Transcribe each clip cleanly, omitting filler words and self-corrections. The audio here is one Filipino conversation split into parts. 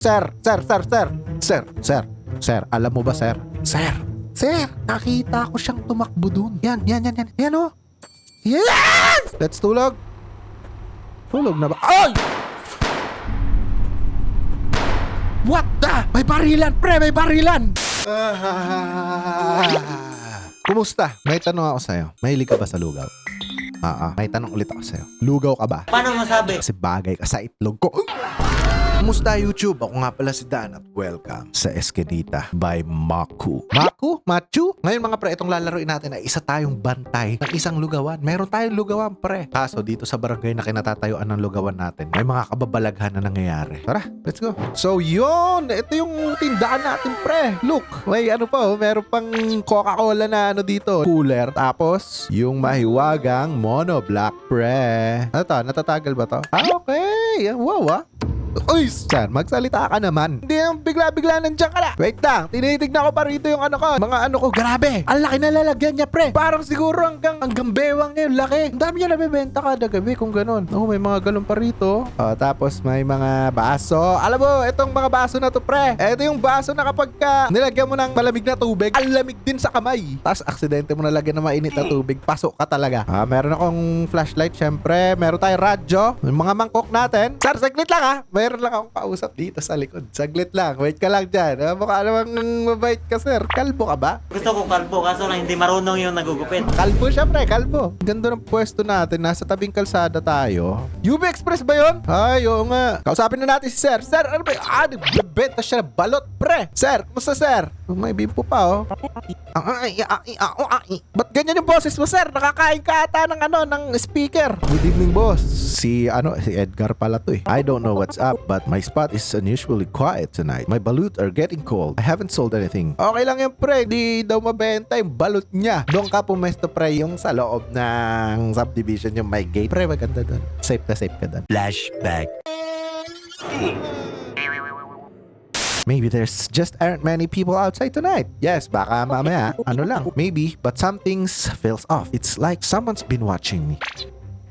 Sir, alam mo ba, sir? Sir, nakita ko siyang tumakbo dun. Yan, oh. Yan! Let's tulog. Tulog na ba? Ay! What the? May barilan, pre! May barilan! Kumusta? May tanong ako sa'yo. Mahilig ka ba sa lugaw? May tanong ulit ako sa'yo. Lugaw ka ba? Paano masabi? Kasi bagay ka sa itlog ko. Kumusta YouTube? Ako nga pala si Dan at welcome sa Eskedita by Maku. Machu? Ngayon mga pre, itong lalaroin natin ay isa tayong bantay ng isang lugawan. Meron tayong lugawan pre. Kaso dito sa barangay na kinatatayuan ng lugawan natin, may mga kababalaghan na nangyayari. Tara, let's go. So yun, ito yung tindahan natin pre. Look, may ano pa oh, meron pang Coca-Cola na ano dito. Cooler. Tapos, yung mahiwagang Mono Black pre. Ano to? Natatagal ba to? Okay. Wow Uy, sir, magsalita ka naman. Hindi yung bigla-bigla nandiyan ka na. Wait lang, tinitignan ko pa rito yung ano ko. Mga ano ko, grabe. Ang laki na lalagyan niya, pre. Parang siguro hanggang bewang ngayon, laki. Ang dami niya nabibenta kada gabi kung ganun. May mga galon pa rito. Tapos may mga baso. Alam mo, itong mga baso na to, pre. Ito yung baso na kapag nilagyan mo ng malamig na tubig, ang lamig din sa kamay. Tapos aksidente mo nalagyan ng mainit na tubig, pasok ka talaga. Meron akong flashlight, syempre. Meron tayong radyo. Yung mga mangkok natin. Sir, saglit lang ha. Meron lang akong kausap dito sa likod. Saglit lang. Wait ka lang dyan. Mukha namang mabait ka, sir. Kalbo ka ba? Gusto ko kalbo, kaso lang hindi marunong yung nagugupit. Kalbo siya, pre. Kalbo. Ganda ng pwesto natin. Nasa tabing kalsada tayo. UB Express ba yun? Ay, oo nga. Kausapin na natin si sir. Sir, ano ba yun? Nagbebenta siya ng balot, pre. Sir, musta, sir? May bimpo pa, oh. Ba't ganyan yung boses mo, sir? Nakakain ka ata ng ng speaker. Good evening, boss. Si Edgar pala to eh. I don't know what's up, but my spot is unusually quiet tonight. My balut are getting cold. I haven't sold anything. Okay lang yan, pre. Di daw mabenta yung balut niya. Doon ka pumesto, pre, yung sa loob ng subdivision, yung may gate. Pre, maganda doon. Safe na safe ka doon. Flashback. Maybe there's just aren't many people outside tonight. Yes, baka mamaya, maybe, but some things feels off. It's like someone's been watching me.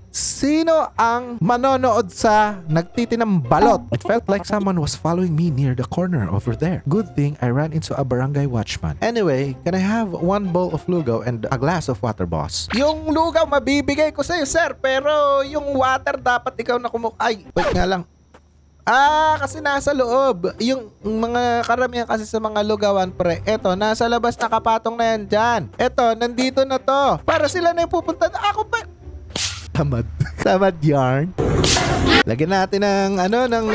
Sino ang manonood sa nagtitinang balot? It felt like someone was following me near the corner over there. Good thing I ran into a barangay watchman. Anyway, can I have one bowl of lugaw and a glass of water, boss? Yung lugaw mabibigay ko sa'yo, sir. Pero yung water dapat ikaw na Ay, wait nga lang. Kasi nasa loob. Yung mga karamihan kasi sa mga lugawan, pre. Eto, nasa labas nakapatong na yan dyan. Eto, nandito na to. Para sila na yung pupunta. Ako pa. Tamad yarn. Lagyan natin ng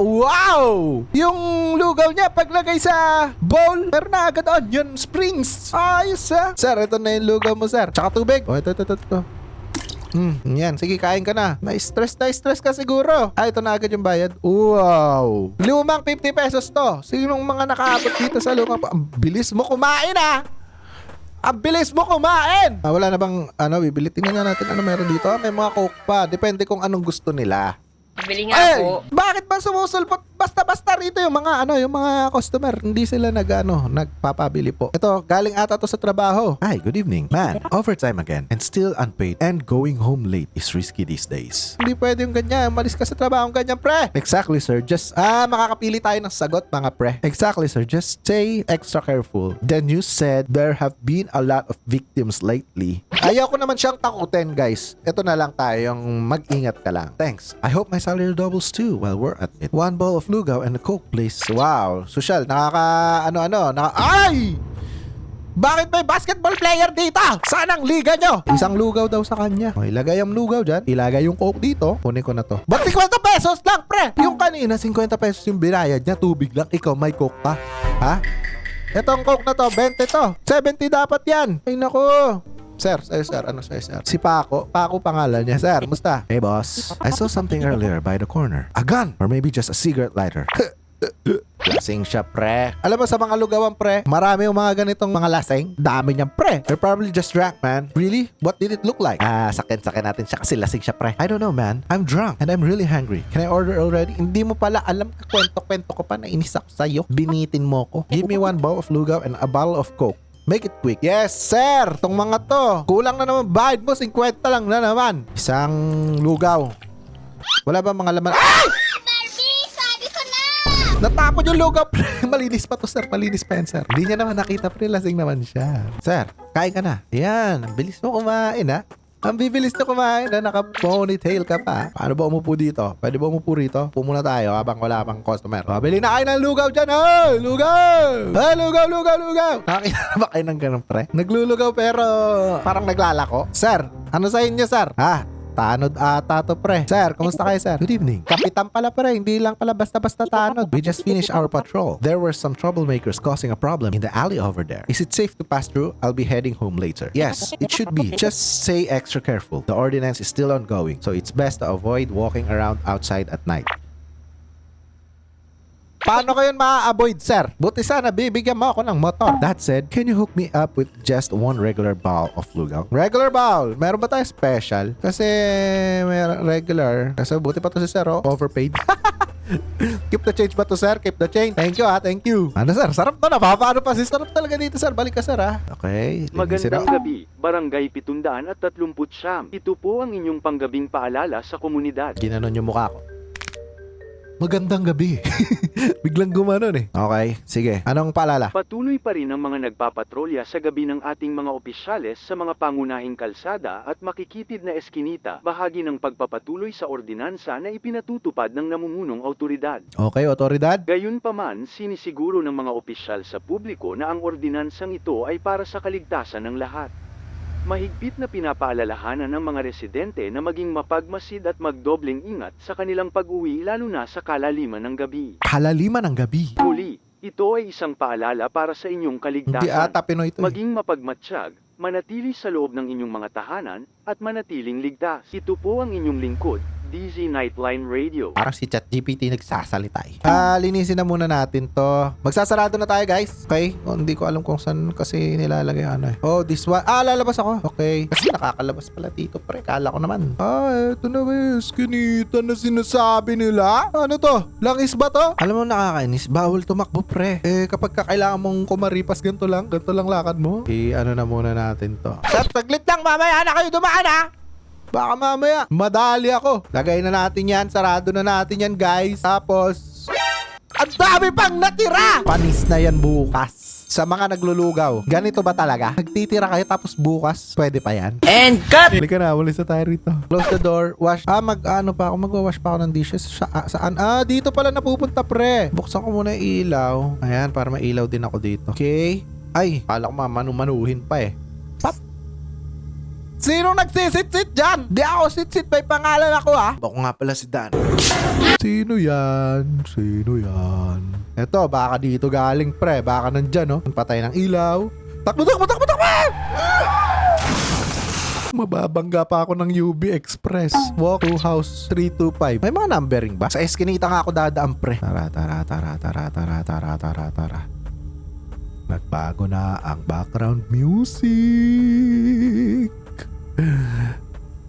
wow! Yung lugaw niya, paglagay sa bowl, meron na agad onion springs. Ayos Sir, ito na yung lugaw mo, sir. Tsaka tubig. Ito. Yan. Sige, kain ka na. Na-stress ka siguro. Ito na agad yung bayad. Wow! Lumang 50 pesos to. Sinong mga nakaabot dito sa lumang? Ang bilis mo kumain Ang bilis mo kumain! Wala na bang bibili? Tingnan natin ano meron dito. May mga coke pa. Depende kung anong gusto nila. Bili nga po. Bakit ba sumusulpot? Basta rito yung mga yung mga customer. Hindi sila nagpapabili po. Ito, galing ata to sa trabaho. Hi, good evening. Man, overtime again and still unpaid and going home late is risky these days. Hindi pwede yung ganyan. Malis ka sa trabaho ganyan, pre. Exactly, sir. Just, makakapili tayo ng sagot, mga pre. Exactly, sir. Just stay extra careful. The news said there have been a lot of victims lately. Ayaw ko naman siyang takutin, guys. Ito na lang tayong mag-ingat ka lang. Thanks. I hope my salary doubles too while we're at it. One bowl of lugaw and a coke, please. Wow. Social. Ay! Bakit may basketball player dito? Saan ang liga nyo? Isang lugaw daw sa kanya. Ilagay ang lugaw dyan. Ilagay yung coke dito. Kunin ko na to. Ba't 50 pesos lang, pre? Yung kanina, 50 pesos yung binayad niya. Tubig lang. Ikaw, may coke pa. Ha? Itong coke na to, 20 to. 70 dapat yan. Ay, nako. Sir, ano sir? Si Paco pangalan niya, sir. Musta? Hey, boss. I saw something earlier by the corner. A gun! Or maybe just a cigarette lighter. Lasing siya, pre. Alam mo sa mga lugawan, pre, marami yung mga ganitong mga lasing. Dami niyan, pre. They're probably just drunk, man. Really? What did it look like? Sakin natin siya kasi lasing siya, pre. I don't know, man. I'm drunk and I'm really hungry. Can I order already? Hindi mo pala alam. Kwento ko pa. Nainis ako sa'yo. Binitin mo ko. Give me one bowl of lugaw and a bottle of coke. Make it quick. Yes, sir. Tong mga to. Kulang na naman. Bayad mo, 50 lang na naman. Isang lugaw. Wala ba mga laman? Ay! Barbie, sabi ko na! Natapon yung lugaw, pre. Malinis pa to, sir. Malinis pa yan, sir. Hindi niya naman nakita, pre. Lasing naman siya. Sir, kain ka na. Ayan, ang bilis mo kumain, ha? Ang bibilis na kumain na naka-ponytail ka pa. Paano ba umupo dito? Pwede ba umupo rito? Upo muna tayo habang wala pang customer. Bili na kayo ng lugaw dyan, ha? Lugaw! Ha, lugaw, lugaw, lugaw! Nakakita na ba kayo ng ganun, pre? Naglulugaw pero parang naglalako. Sir, ano sa inyo, sir? Ha? Tanod ata to, pre. Sir, kumusta kayo, sir? Good evening. Kapitan pala, pre. Hindi lang pala basta-basta tanod. We just finished our patrol. There were some troublemakers causing a problem in the alley over there. Is it safe to pass through? I'll be heading home later. Yes, it should be. Just stay extra careful. The ordinance is still ongoing, so it's best to avoid walking around outside at night. Paano ko yun ma-avoid, sir? Buti sana bibigyan mo ako ng motor. That said, can you hook me up with just one regular bowl of lugaw? Regular bowl? Meron ba tayo special? Kasi may regular. Kasi buti pa to si sir, oh. Overpaid. Keep the change ba to, sir? Keep the change. Thank you, ha. Thank you. Ano, sir? Sarap to na. Paano pa? Sarap talaga dito, sir. Balik ka, sir, ha. Okay. Magandang gabi, Barangay 739. Ito po ang inyong panggabing paalala sa komunidad. Ginanon yung mukha ko. Magandang gabi. Biglang gumanon eh. Okay, sige. Anong paalala? Patuloy pa rin ang mga nagpapatrolya sa gabi ng ating mga opisyales sa mga pangunahing kalsada at makikitid na eskinita, bahagi ng pagpapatuloy sa ordinansa na ipinatutupad ng namumunong autoridad. Okay, otoridad? Gayunpaman, sinisiguro ng mga opisyal sa publiko na ang ordinansang ito ay para sa kaligtasan ng lahat. Mahigpit na pinapaalalahanan ng mga residente na maging mapagmasid at magdobling ingat sa kanilang pag-uwi lalo na sa kalaliman ng gabi. Kalaliman ng gabi. Muli, ito ay isang paalala para sa inyong kaligtasan. Hindi ata Pinoy ito. Maging mapagmatsyag, manatili sa loob ng inyong mga tahanan, at manatiling ligtas. Ito po ang inyong lingkod, DZ Nightline Radio. Parang si ChatGPT nagsasalita eh. Linisin na muna natin to. Magsasarado na tayo, guys. Okay? Hindi ko alam kung saan kasi nilalagay ano eh. Oh, this one. Lalabas ako. Okay. Kasi nakakalabas pala dito, pre. Kala ko naman. Ito na ba yung skinita na sinasabi nila? Ano to? Langis ba to? Alam mo, nakakainis. Bawal tumakbo, pre. Kapag kailangan mong kumaripas, ganito lang lakad mo. Ano na muna natin to. Sir, saglit lang. Mamaya na kayo dumaan, ha? Baka mamaya, madali ako. Lagay na natin yan. Sarado na natin yan, guys. Tapos, ang dami pang natira! Panis na yan bukas. Sa mga naglulugaw, ganito ba talaga? Nagtitira kayo tapos bukas, pwede pa yan? And cut! Halika na, walis na tayo rito. Close the door, wash. Magwawash pa ako ng dishes. Saan? Dito pala napupunta, pre. Buksan ko muna yung ilaw. Ayan, para mailaw din ako dito. Okay. Ay, kala ko mamanuhin pa eh. Pap! Sino nagsisit-sit dyan? Di ako sit-sit, may pangalan ako, ha? Ako nga pala si Dan. Sino yan? Eto, baka dito galing, pre. Baka nandyan, no? Patay ng ilaw. Takbo! Mababangga pa ako ng UB Express. Walk to house 325. May mga numbering ba? Sa eskinita nga ako dadaan, pre. Tara. Nagbago na ang background music.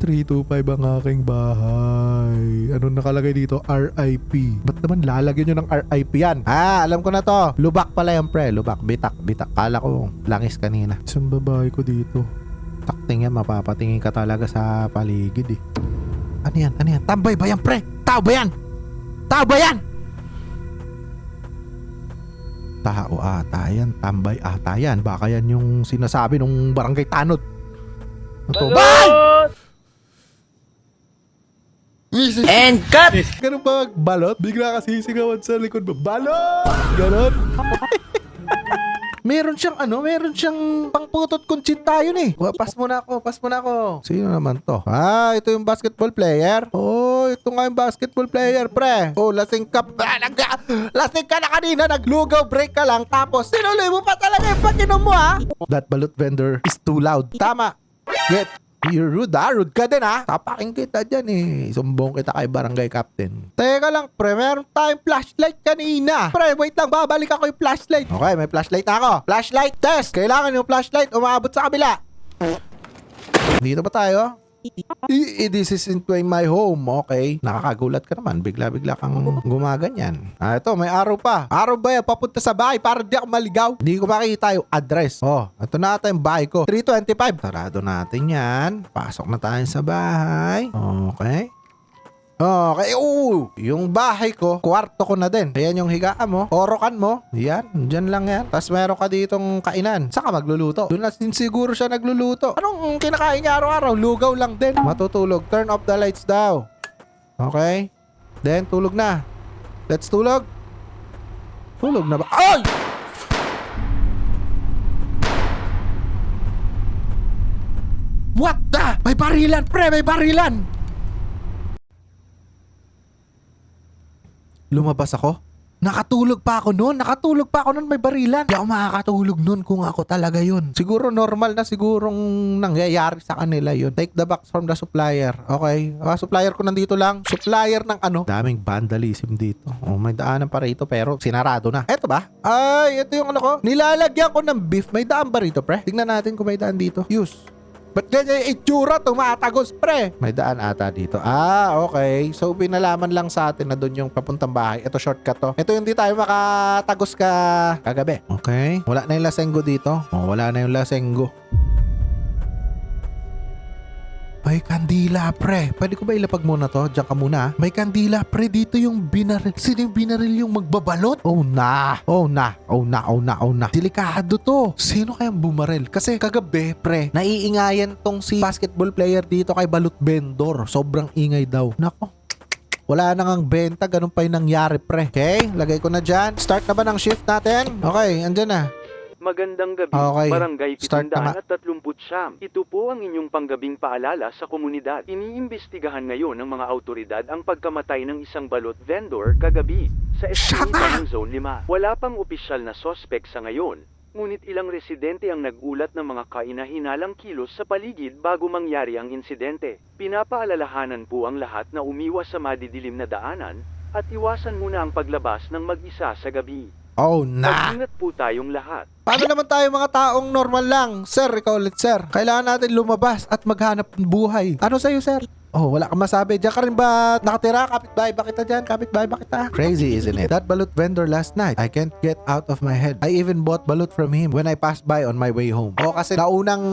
325 ang aking bahay. Ano nakalagay dito? RIP. Ba't naman lalagyan nyo ng RIP yan? Alam ko na to. Lubak pala yan, pre. Lubak. Bitak. Kala ko langis kanina. Isang babae ko dito. Takting yan. Mapapatingin ka talaga sa paligid eh. Ano yan? Tambay ba yan, pre? Tao ba yan? Tao ata yan. Tambay ata yan. Baka yan yung sinasabi ng barangay Tanod. Bye! And cut! Ganun ba balot? Bigla kasi sisigawan sa likod mo. Balot! Ganon. Meron siyang pangputot kuntsinta yun eh. Pas mo na ako. Sino naman to? Ito yung basketball player. Ito nga yung basketball player, pre. Lasing ka. Lasing ka na kanina. Naglugaw, break ka lang. Tapos, sinuloy mo pa talaga yung pag-inom mo, ha? That balot vendor is too loud. Tama. You're rude, ha? Rude ka din, ha? Tapaking kita dyan, eh. Sumbong kita kay barangay captain. Teka lang, pre. Meron tayong flashlight kanina. Pre, wait lang. Babalik ako yung flashlight. Okay, may flashlight na ako. Flashlight test. Kailangan yung flashlight umabot sa kabila. Dito ba tayo? This is into my home. Okay. Nakakagulat ka naman. Bigla-bigla kang gumaganyan. Ito, may araw pa. Araw ba yan? Papunta sa bahay para di ako maligaw. Hindi ko makikita yung address. Ito na ata yung bahay ko. 325. Sarado natin yan. Pasok na tayo sa bahay. Okay. Okay, yung bahay ko, kwarto ko na din. Ayan yung higaan mo, orokan mo. Yan, dyan lang yan. Tapos meron ka ditong kainan. Saka magluluto. Doon na din siguro siya nagluluto. Anong kinakain niya araw-araw? Lugaw lang din. Matutulog. Turn off the lights daw. Okay? Then, tulog na. Let's tulog. Tulog na ba? Ay! What the? May barilan, pre! May barilan! Lumabas ako? Nakatulog pa ako noon. May barilan. Di ako makakatulog noon kung ako talaga yun. Siguro normal na sigurong nangyayari sa kanila yun. Take the box from the supplier. Okay. Supplier ko nandito lang. Supplier ng ano? Daming vandalism dito. Oh, may daanan pa rito pero sinarado na. Eto ba? Ay, ito yung ano ko. Nilalagyan ko ng beef. May daan ba rito, pre? Tingnan natin kung may daan dito. Use. Ba't ganyan yung itsura? Tumatagos, pre. May daan ata dito. Okay. So, pinalaman lang sa atin na doon yung papuntang bahay. Ito, shortcut to. Ito yung di tayo makatagos kagabi. Okay. Wala na yung lasenggo dito. Wala na yung lasenggo. May kandila, pre. Pwede ko ba ilapag muna to? Diyan ka muna. May kandila, pre. Dito yung binaril. Sino yung binaril yung magbabalot? Oh na. Delikado to. Sino kayang bumaril? Kasi kagabi, pre, naiingayan tong si basketball player dito kay Balut Vendor. Sobrang ingay daw. Nako. Wala na ngang benta. Ganun pa yung nangyari, pre. Okay, lagay ko na dyan. Start na ba ng shift natin? Okay, andyan na. Magandang gabi, Okay. Barangay Start na 739. Ito po ang inyong panggabing paalala sa komunidad. Iniimbestigahan ngayon ng mga autoridad ang pagkamatay ng isang balot vendor kagabi sa Eskinita ng Zone 5. Wala pang opisyal na sospek sa ngayon, ngunit ilang residente ang nagulat ng mga kainahinalang kilos sa paligid bago mangyari ang insidente. Pinapaalalahanan po ang lahat na umiwas sa madidilim na daanan at iwasan muna ang paglabas ng mag-isa sa gabi. Oh na. Mag-ingat po tayong lahat. Paano naman tayo mga taong normal lang? Sir, ikaw ulit, sir. Kailangan natin lumabas at maghanap ng buhay. Ano sa'yo, sir? Oh, wala kang masabi. Diyan ka rin ba nakatira? Kapitbahay ba kita dyan? Kapitbahay ba kita? Crazy, isn't it? That balut vendor last night, I can't get out of my head. I even bought balut from him when I passed by on my way home. Oh, kasi naunang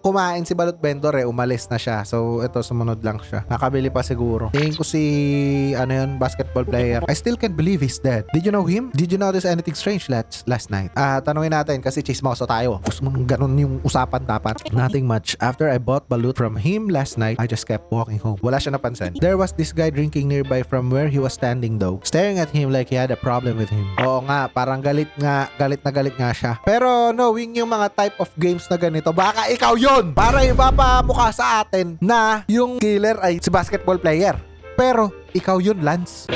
kumain si balut vendor umalis na siya. So, ito, sumunod lang siya. Nakabili pa siguro. Tingin ko si, basketball player. I still can't believe he's dead. Did you know him? Did you notice anything strange last night? Tanungin natin kasi chismoso tayo. Ganun yung usapan dapat. Nothing much. After I bought balut from him last night, I just kept walking home. Wala siya napansin. There was this guy drinking nearby from where he was standing though, staring at him like he had a problem with him. Oo nga, parang galit na galit nga siya. Pero knowing yung mga type of games na ganito, baka ikaw yon para ipapamukha sa atin na yung killer ay si basketball player. Pero ikaw yun, Lance.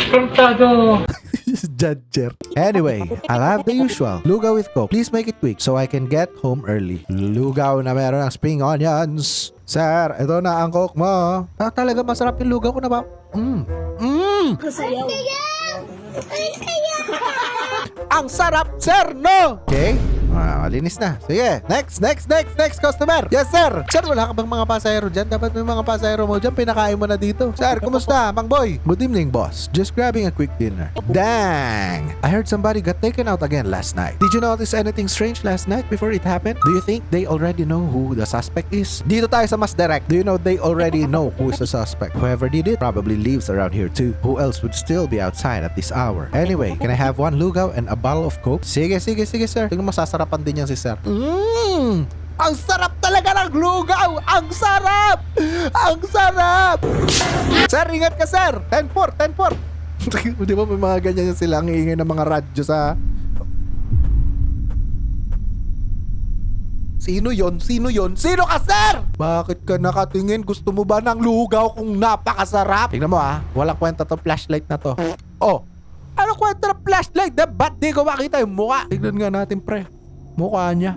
Judger. Anyway, I'll have the usual. Lugaw with Coke. Please make it quick so I can get home early. Lugaw na meron ng spring onions. Sir, ito na ang Coke mo. Talaga masarap yung lugaw ko na ba? Ang sarap, sir, no? Okay. Malinis na. Sige. Next customer. Yes, sir. Sir, wala ka bang mga pasahero dyan? Dapat may mga pasahero mo dyan. Pinakain mo na dito. Sir, kumusta, Mang Boy? Good evening, boss. Just grabbing a quick dinner. Dang! I heard somebody got taken out again last night. Did you notice anything strange last night before it happened? Do you think they already know who the suspect is? Dito tayo sa mas direct. Do you know they already know who is the suspect? Whoever did it probably lives around here too. Who else would still be outside at this hour? Anyway, can I have one lugaw and a bottle of Coke? Sige, sir. Tingnan mo, sasarapan din yan si sir. Ang sarap talaga ng lugaw! Ang sarap! Sir, ingat ka, sir! 10-4! Di ba may mga ganyan sila ang iingay ng mga radyo sa... Sino yon? Sino ka, sir? Bakit ka nakatingin? Gusto mo ba ng lugaw kung napakasarap? Tingnan mo walang kwenta to flashlight na to. Oh, ano kwenta ng flashlight? Ba't di ko makita yung mukha? Tignan nga natin, pre. Mukha niya.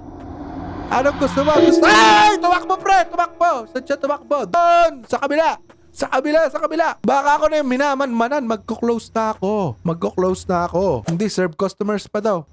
Anong gusto mo? Ay! Tumakbo, pre! Tumakbo! Saan siya tumakbo? Doon! Sa kabila! Baka ako na yung minaman-manan. Magko-close na ako. Hindi, serve customers pa daw.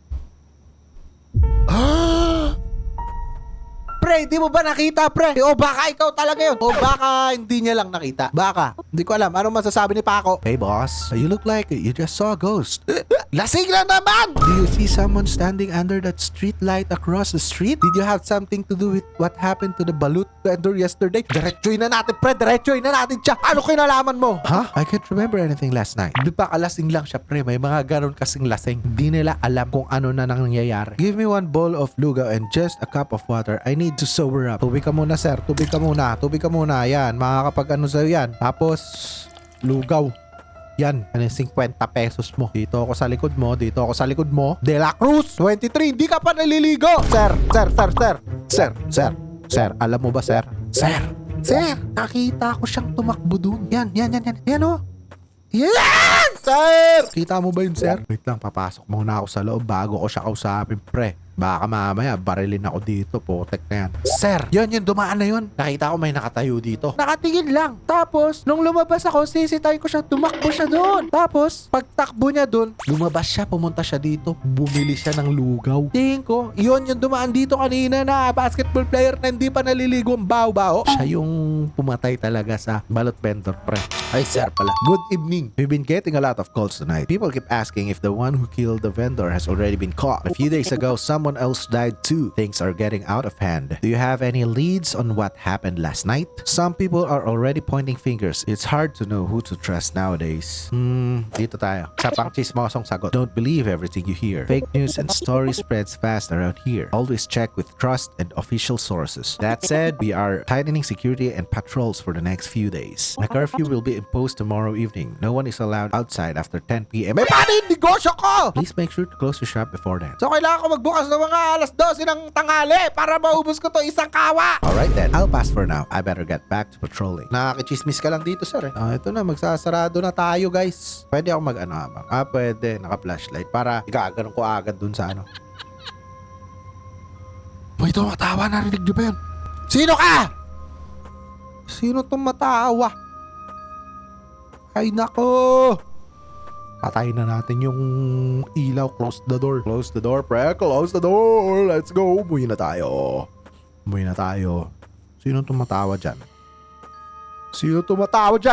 Pre, di mo ba nakita, pre? O baka ikaw talaga yun. O baka hindi niya lang nakita. Baka. Hindi ko alam. Ano masasabi ni Paco? Hey boss, you look like you just saw a ghost. Lasing lang naman! Do you see someone standing under that street light across the street? Did you have something to do with what happened to the balut vendor yesterday? Diretsuin na natin, pre. Diretsuin na natin siya. Ano kinalaman mo? Ha? I can't remember anything last night. Hindi pa kalasing lang siya, pre. May mga ganon kasing lasing. Hindi nila alam kung ano na nangyayari. Give me one bowl of lugaw and just a cup of water. I need to sober up. Tubig ka muna, sir. Tubig ka muna. Tubig ka muna. Yan. Makakapag ano sa'yo yan. Tapos, lugaw. Yan, ano yung 50 pesos mo. Dito ako sa likod mo, dito ako sa likod mo. De La Cruz, 23, hindi ka pa naliligo. Sir, alam mo ba, sir? Sir, nakita ko siyang tumakbo dun. Yan, oh. Yan, sir! Kita mo ba yun, sir? Wait lang, papasok muna ako sa loob bago ko siya kausapin, pre. Baka mamaya, barilin ako dito. Potek na yan. Sir, yun, dumaan na yun. Nakita ko may nakatayo dito. Nakatingin lang. Tapos, nung lumabas ako, sisitayin ko siya, tumakbo siya doon. Tapos, pagtakbo niya doon, lumabas siya, pumunta siya dito. Bumili siya ng lugaw. Tingin ko, yun yung dumaan dito kanina na basketball player na hindi pa naliligo ang bao-bao. Siya yung pumatay talaga sa balot vendor, pre. Ay, sir pala. Good evening. We've been getting a lot of calls tonight. People keep asking if the one who killed the vendor has already been caught. A few days ago, someone else died too. Things are getting out of hand. Do you have any leads on what happened last night? Some people are already pointing fingers. It's hard to know who to trust nowadays. Dito tayo. Sa pang chismosong sagot. Don't believe everything you hear. Fake news and story spreads fast around here. Always check with trust and official sources. That said, we are tightening security and patrols for the next few days. A curfew will be imposed tomorrow evening. No one is allowed outside after 10 p.m. May paano yung negosyo ko? Please make sure to close your shop before then. So kailangan ko magbukas ng mga alas 12 ng tanghali para maubos ko to isang kawa. Alright then, I'll pass for now. I better get back to patrolling. Nakakichismis ka lang dito, sir. Ito na, magsasarado na tayo, guys. Pwede ako mag-ano habang? Pwede. Naka-flashlight para ikaganon ko agad dun sa ano. May tumatawa. Narinig niyo ba yun? Sino ka? Sino tumatawa? Ay, nako. Patayin na natin yung ilaw. Close the door. Close the door, pre. Close the door. Let's go. Umuwi na tayo. Sino tumatawa dyan?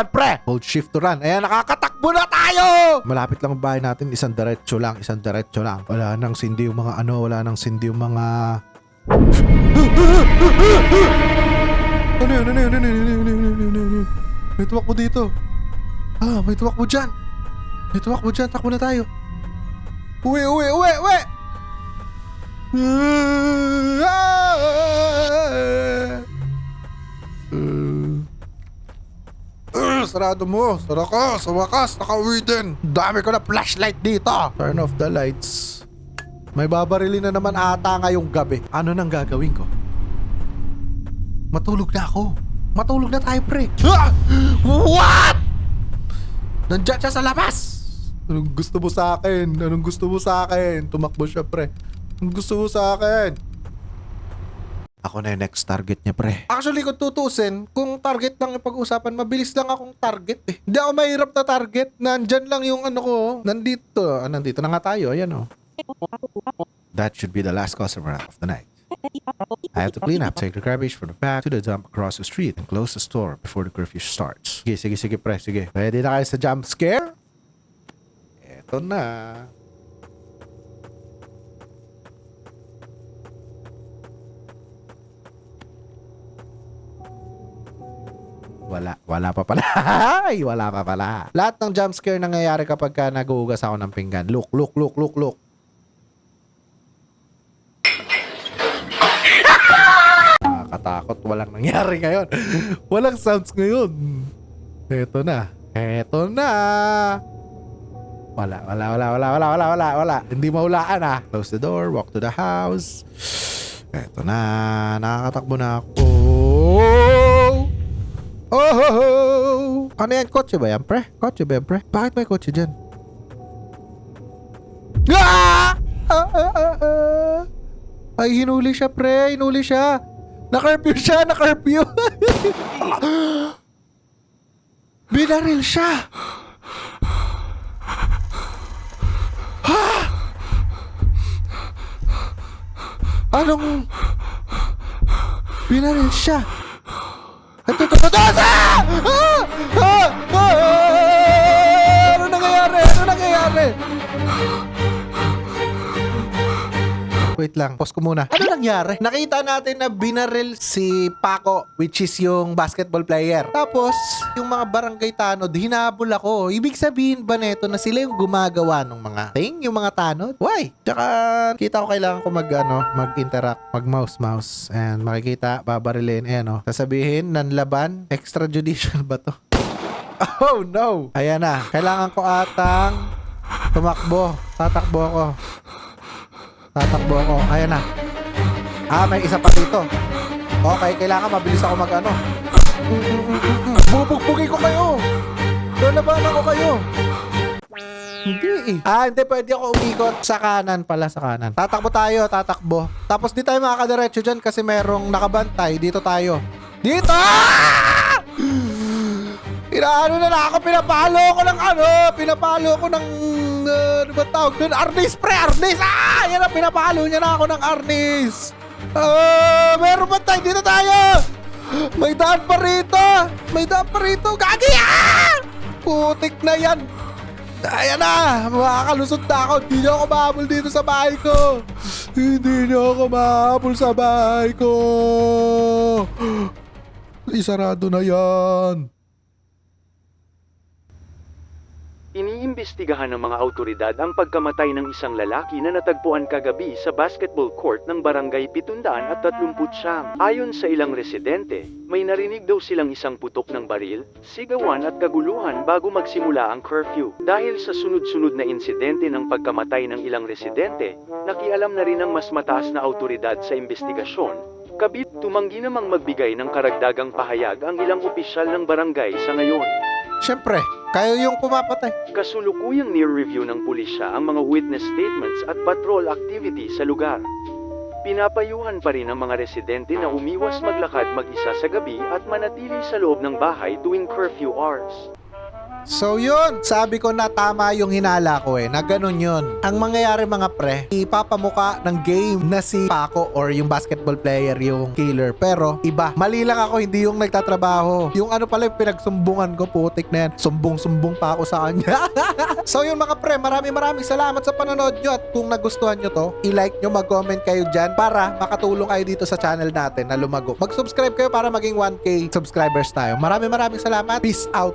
Pre? Hold shift to run. Ayan, nakakatakbo na tayo! Malapit lang ang bahay natin. Isang diretso lang. Wala nang sindi yung mga Ano yun? May tumakbo dito. May tumakbo dyan. Takbo na tayo. Uwi! Sarado mo. Sara ka. Sa wakas, nakauwi din. Dami ko na flashlight dito. Turn off the lights. May babarilin na naman ata ngayong gabi. Ano nang gagawin ko? Matulog na ako. Matulog na tayo, pre. What? Nandiyan siya sa labas. Anong gusto mo sa akin? Tumakbo siya, pre. Anong gusto mo sa akin? Ako na yung next target niya, pre. Actually, kung tutusin, kung target lang yung pag-usapan, mabilis lang akong target eh. Hindi ako mahirap na target. Nandyan lang yung ano ko. Nandito na nga tayo. Ayan oh. That should be the last customer of the night. I have to clean up, take the garbage from the back to the dump across the street and close the store before the curfew starts. Sige, pre. Sige. Ready na kayo sa jump scare? Eto na. Wala pa pala. Wala pa pala. Lahat ng jump scare nangyayari kapag ka nag-uugas ako ng pinggan. Look. Nakakatakot. Walang nangyari ngayon. Walang sounds ngayon. Eto na. Wala. Hindi mahulaan ah. Close the door. Walk to the house. Eto na. Nakakatakbo na ako. Oh! Ano yan? Kotse ba yan, pre? Bakit may kotse dyan? Ay, hinuli siya, pre. Na-curfew siya. Binaril siya. Anong... Binaril siya. Ito! Wait lang, pause ko muna. Ano nangyari? Nakita natin na binaril si Paco, which is yung basketball player. Tapos, yung mga barangay tanod, hinabol ako. Ibig sabihin ba neto na sila yung gumagawa ng mga thing, yung mga tanod? Why? Tsaka, kita ko kailangan ko mag-interact, mag-mouse, and makikita, babarilin, sasabihin, nanlaban, extrajudicial ba to? Oh no! Ayan na, kailangan ko atang tumakbo. Tatakbo ako. Ayan na. May isa pa dito. Okay, kailangan mabilis ako mag-ano. Bubugbugin ko kayo. Lalabanan ko kayo. Hindi eh. Hindi. Pwede ako umikot sa kanan pala, sa kanan. Tatakbo tayo, tatakbo. Tapos di tayo makakadiretso dyan kasi merong nakabantay. Dito tayo. Dito! Inaano na ako, pinapalo ko ng ano ba tawag doon? Arnis, pre! Arnis! Yan na, pinapalo niya na ako ng arnis! Meron ba tayo? Dito tayo! May daan pa rito! Gagi! Putik na yan! Ayan na! Makakalusot na ako! Hindi niyo ako mahabol dito sa bahay ko! Isarado na yan! Iniimbestigahan ng mga autoridad ang pagkamatay ng isang lalaki na natagpuan kagabi sa basketball court ng barangay 739. Ayon sa ilang residente, may narinig daw silang isang putok ng baril, sigawan at kaguluhan bago magsimula ang curfew. Dahil sa sunod-sunod na insidente ng pagkamatay ng ilang residente, nakialam na rin ang mas mataas na autoridad sa investigasyon. Kabit tumanggi namang magbigay ng karagdagang pahayag ang ilang opisyal ng barangay sa ngayon. Siyempre, kayo yung pumapatay. Kasulukuyang near-review ng pulisya ang mga witness statements at patrol activity sa lugar. Pinapayuhan pa rin ang mga residente na umiwas maglakad mag-isa sa gabi at manatili sa loob ng bahay tuwing curfew hours. So yun, sabi ko na tama yung hinala ko na ganun yun. Ang mangyayari mga pre, ipapamuka ng game na si Paco or yung basketball player yung killer. Pero iba, mali lang ako, hindi yung nagtatrabaho. Yung ano pala yung pinagsumbungan ko, putik na yan. Sumbong-sumbong pa ako sa kanya. So yun mga pre, maraming salamat sa panonood nyo. At kung nagustuhan nyo to, i-like nyo, mag-comment kayo dyan para makatulong kayo dito sa channel natin na lumago. Mag-subscribe kayo para maging 1K subscribers tayo. Maraming salamat. Peace out.